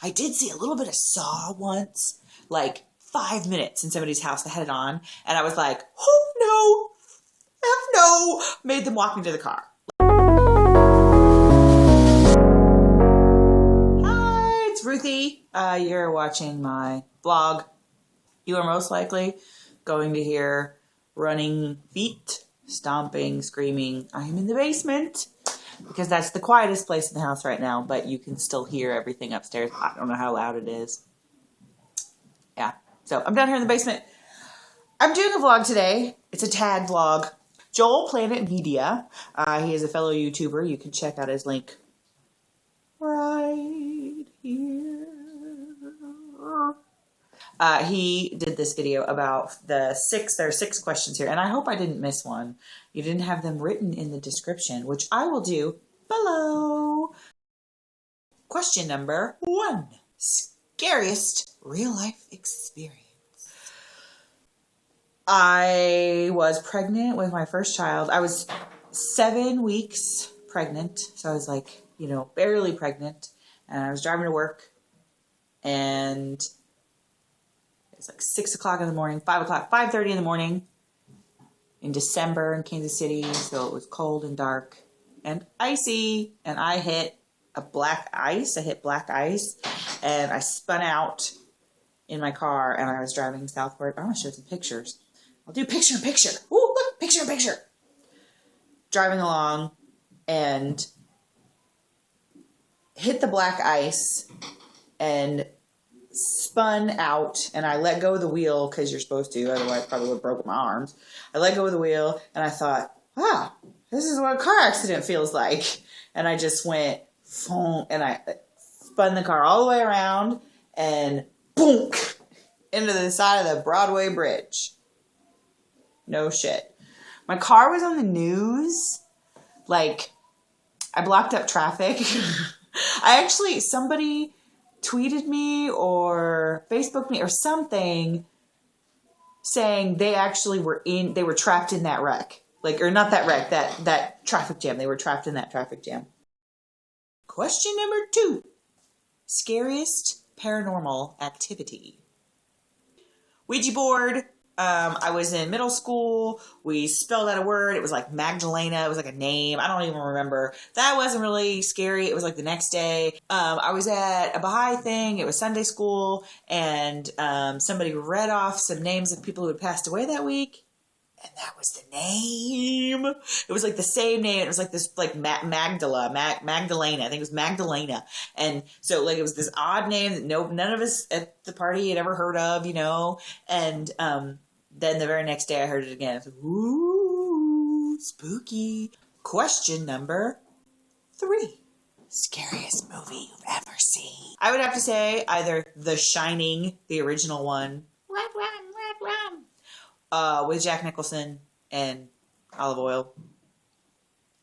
I did see a little bit of Saw once, like 5 minutes in somebody's house that had it on. And I was like, oh no, F no. Made them walk me to the car. Hi, it's Ruthie. You're watching my vlog. You are most likely going to hear running feet, stomping, screaming. I am in the basement because that's the quietest place in the house right now, but you can still hear everything upstairs. I don't know how loud it is. Yeah, so I'm down here in the basement. I'm doing a vlog today. It's a tag vlog. Joel Planet Media. He is a fellow YouTuber. You can check out his link right here. He did this video about there are 6 questions here, and I hope I didn't miss one. You didn't have them written in the description, which I will do below. Question number 1. Scariest real life experience. I was pregnant with my first child. I was 7 weeks pregnant, so I was like, barely pregnant, and I was driving to work, and it's like 6 o'clock in the morning, 5 o'clock, 5:30 in the morning in December in Kansas City. So it was cold and dark and icy. And I hit black ice. And I spun out in my car and I was driving southward. I want to show some pictures. I'll do picture in picture. Ooh, look, picture in picture. Driving along and hit the black ice and spun out, and I let go of the wheel because you're supposed to, otherwise I probably would have broken my arms. I let go of the wheel and I thought, wow, this is what a car accident feels like. And I just went, boom, and I spun the car all the way around and boom, into the side of the Broadway bridge. No shit. My car was on the news. Like, I blocked up traffic. Somebody tweeted me or Facebooked me or something saying they were trapped in that wreck. Or not that wreck, that traffic jam. They were trapped in that traffic jam. Question number 2. Scariest paranormal activity. Ouija board. I was in middle school. We spelled out a word. It was like Magdalena. It was like a name. I don't even remember. That wasn't really scary. It was like the next day. I was at a Baha'i thing. It was Sunday school. And somebody read off some names of people who had passed away that week. And that was the name. It was like the same name. It was like this, like Magdalena. I think it was Magdalena. And so it was this odd name that none of us at the party had ever heard of, And then the very next day I heard it again. I was like, ooh, spooky. Question number 3. Scariest movie you've ever seen. I would have to say either The Shining, the original one. With Jack Nicholson and olive oil.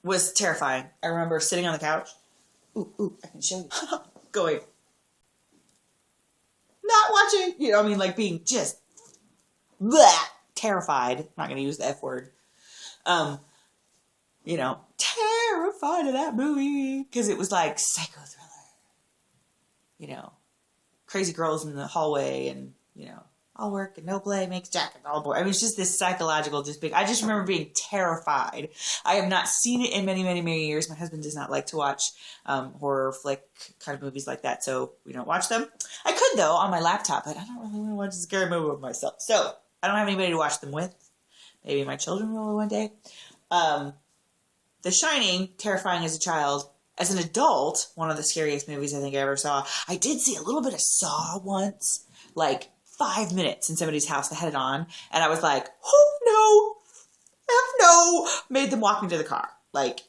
Was terrifying. I remember sitting on the couch. Ooh, I can show you. Going. Not watching. Being just bleh, terrified. I'm not going to use the F word. Terrified of that movie. Because it was like psycho thriller. Crazy girls in the hallway and, all work and no play makes Jack a dull boy. I mean, it's just this psychological, I just remember being terrified. I have not seen it in many, many, many years. My husband does not like to watch horror flick kind of movies like that, so we don't watch them. I could, though, on my laptop, but I don't really want to watch a scary movie with myself. So, I don't have anybody to watch them with. Maybe my children will one day. The Shining, terrifying as a child. As an adult, one of the scariest movies I think I ever saw. I did see a little bit of Saw once, 5 minutes in somebody's house that had it on. And I was like, oh no, F no. Made them walk me to the car. It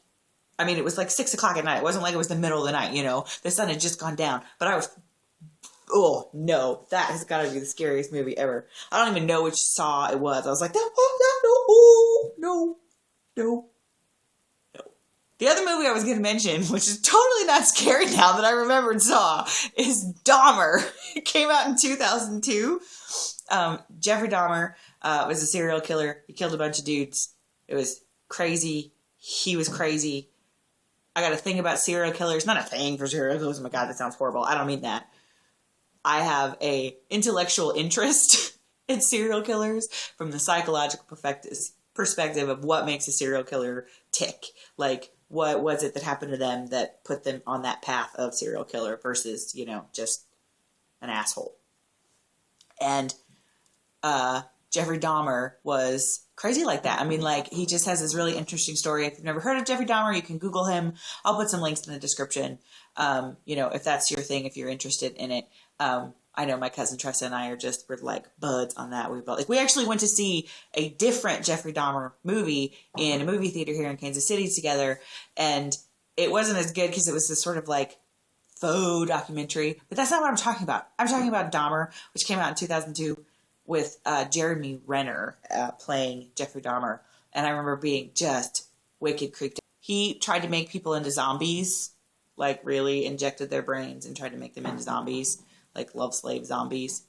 was 6 o'clock at night. It wasn't like it was the middle of the night, The sun had just gone down. But I was, oh no, that has got to be the scariest movie ever. I don't even know which Saw it was. I was like, no. The other movie I was going to mention, which is totally not scary now that I remember and saw, is Dahmer. It came out in 2002. Jeffrey Dahmer was a serial killer. He killed a bunch of dudes. It was crazy. He was crazy. I got a thing about serial killers. Not a thing for serial killers. Oh my God, that sounds horrible. I don't mean that. I have a intellectual interest in serial killers from the psychological perspective of what makes a serial killer tick. Like, what was it that happened to them that put them on that path of serial killer versus, just an asshole. And Jeffrey Dahmer was crazy like that. I mean, like, he just has this really interesting story. If you've never heard of Jeffrey Dahmer, you can Google him. I'll put some links in the description. If that's your thing, if you're interested in it. I know my cousin Tressa and I we're like buds on that. We actually went to see a different Jeffrey Dahmer movie in a movie theater here in Kansas City together. And it wasn't as good because it was this sort of like faux documentary, but that's not what I'm talking about. I'm talking about Dahmer, which came out in 2002 with Jeremy Renner playing Jeffrey Dahmer. And I remember being just wicked creeped out. He tried to make people into zombies, like really injected their brains and tried to make them into zombies, like love slave zombies.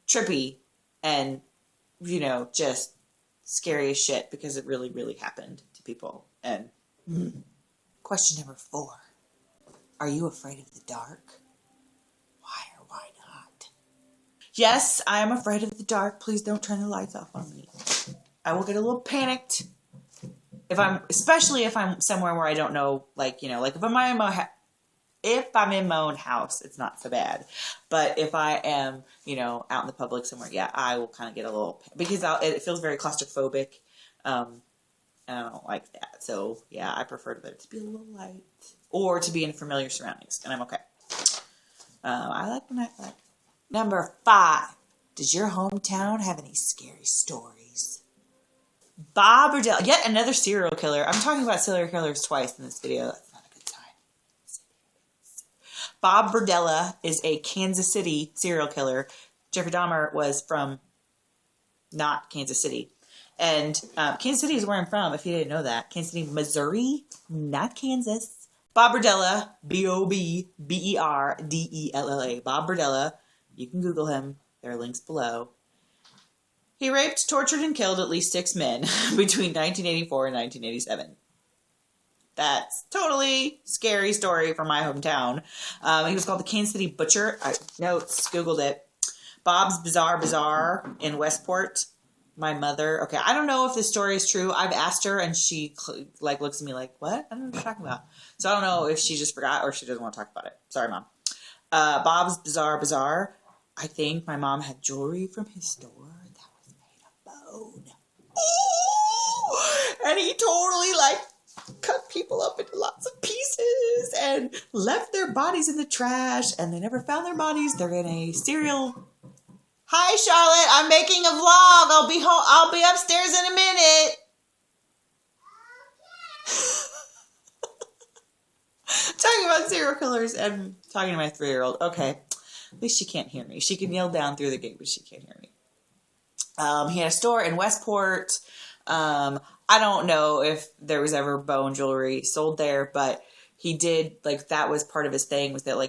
Trippy and, just scary as shit because it really, really happened to people. And question number 4. Are you afraid of the dark? Why or why not? Yes, I am afraid of the dark. Please don't turn the lights off on me. I will get a little panicked. Especially if I'm somewhere where I don't know, like if I'm in my own house, it's not so bad. But if I am, out in the public somewhere, I will kind of get a little, because it feels very claustrophobic. And I don't like that. So I prefer it to be a little light or to be in familiar surroundings, and I'm okay. I like the nightlight. Number 5. Does your hometown have any scary stories? Bob Burdella, yet another serial killer. I'm talking about serial killers twice in this video. That's not a good sign. Bob Burdella is a Kansas City serial killer. Jeffrey Dahmer was from not Kansas City. And Kansas City is where I'm from, if you didn't know that. Kansas City, Missouri, not Kansas. Bob Burdella, Bobberdella. Bob Burdella. You can Google him. There are links below. He raped, tortured, and killed at least 6 men between 1984 and 1987. That's totally scary story from my hometown. He was called the Kansas City Butcher. Notes, Googled it. Bob's Bizarre Bazaar in Westport. My mother, okay, I don't know if this story is true. I've asked her and she looks at me like, what? I don't know what you're talking about. So I don't know if she just forgot or she doesn't want to talk about it. Sorry, Mom. Bob's Bizarre Bazaar. I think my mom had jewelry from his store that was made of bone. Ooh! And he totally cut people up into lots of pieces and left their bodies in the trash, and they never found their bodies. They're in a serial. Hi, Charlotte. I'm making a vlog. I'll be home. I'll be upstairs in a minute. Talking about serial killers and talking to my 3-year-old. Okay. At least she can't hear me. She can yell down through the gate, but she can't hear me. He had a store in Westport. I don't know if there was ever bone jewelry sold there, but he did, that was part of his thing, was that, I'm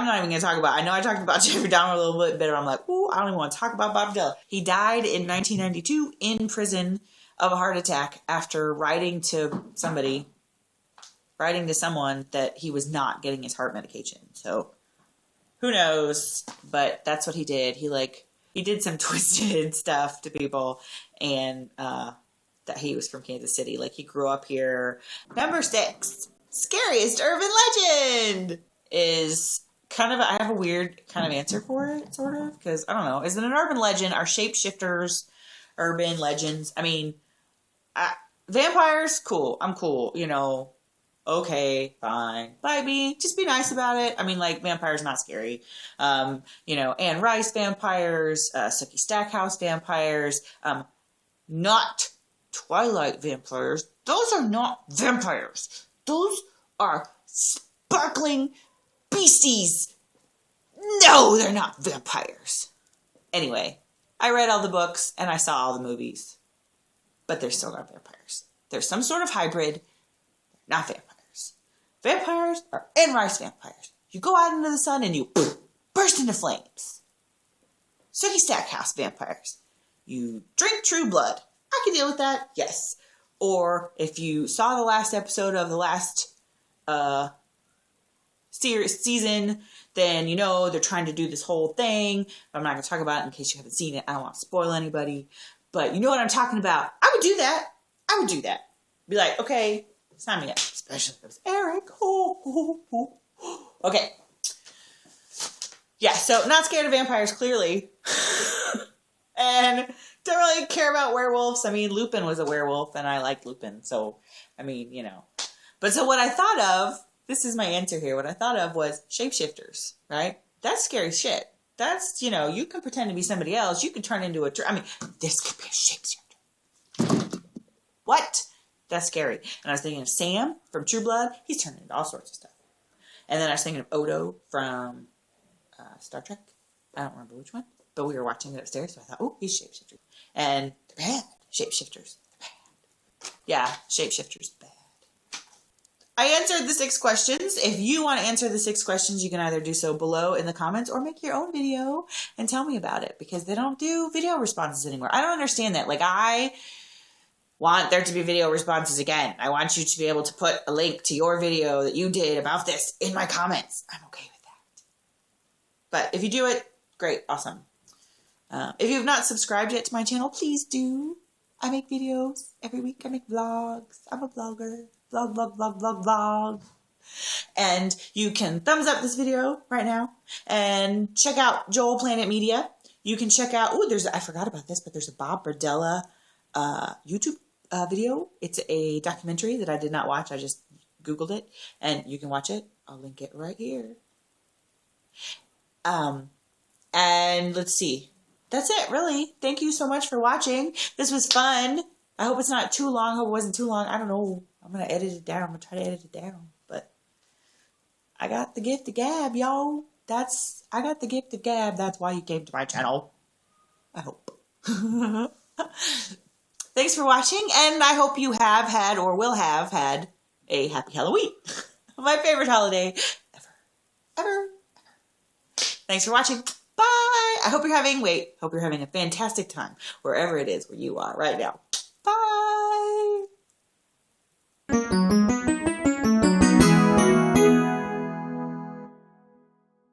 not even going to talk about, I know I talked about Jeffrey Dahmer a little bit, but I'm like, ooh, I don't even want to talk about Bob Burdella. He died in 1992 in prison of a heart attack after writing to someone that he was not getting his heart medication. So who knows, but that's what he did. He did some twisted stuff to people, and that he was from Kansas City. He grew up here. Number 6, scariest urban legend is I have a weird kind of answer for it, sort of, because I don't know. Is it an urban legend? Are shapeshifters urban legends? I mean, vampires, cool. I'm cool, okay, fine. But just be nice about it. I mean, vampires not scary. Anne Rice vampires, Sookie Stackhouse vampires, not Twilight vampires. Those are not vampires. Those are sparkling beasties. No, they're not vampires. Anyway, I read all the books and I saw all the movies, but they're still not vampires. They're some sort of hybrid, not vampires. Vampires are Anne Rice vampires. You go out into the sun and you burst into flames. Sookie Stackhouse vampires. You drink true blood. I can deal with that, yes. Or if you saw the last episode of the last season, then you know they're trying to do this whole thing. I'm not going to talk about it in case you haven't seen it. I don't want to spoil anybody. But you know what I'm talking about. I would do that. I would do that. Be like, okay, sign me up. Especially if it was Eric. Okay. Yeah, so not scared of vampires, clearly. And don't really care about werewolves. I mean, Lupin was a werewolf, and I liked Lupin. So, I mean, you know. But so what I thought of, this is my answer here. What I thought of was shapeshifters, right? That's scary shit. That's, you know, you can pretend to be somebody else. You can turn into a... I mean, this could be a shapeshifter. What? That's scary. And I was thinking of Sam from True Blood. He's turning into all sorts of stuff. And then I was thinking of Odo from Star Trek. I don't remember which one. But we were watching it upstairs, so I thought, oh, he's shapeshifter. And they're bad. Shapeshifters. They're bad. Yeah, shapeshifters. Bad. I answered the 6 questions. If you want to answer the 6 questions, you can either do so below in the comments or make your own video and tell me about it, because they don't do video responses anymore. I don't understand that. Like, I want there to be video responses again. I want you to be able to put a link to your video that you did about this in my comments. I'm okay with that. But if you do it, great, awesome. If you have not subscribed yet to my channel, please do. I make videos every week. I make vlogs. I'm a vlogger. Vlog. And you can thumbs up this video right now and check out Joel Planet Media. You can check out, I forgot about this, but there's a Bob Berdella YouTube video. It's a documentary that I did not watch. I just Googled it, and you can watch it. I'll link it right here. And let's see. That's it, really. Thank you so much for watching. This was fun. I hope it's not too long. I hope it wasn't too long. I don't know. I'm going to edit it down. I'm going to try to edit it down. But I got the gift of gab, y'all. I got the gift of gab. That's why you came to my channel. I hope. Thanks for watching, and I hope you have had or will have had a happy Halloween. My favorite holiday ever. Thanks for watching. Bye. I hope you're having a fantastic time wherever it is where you are right now.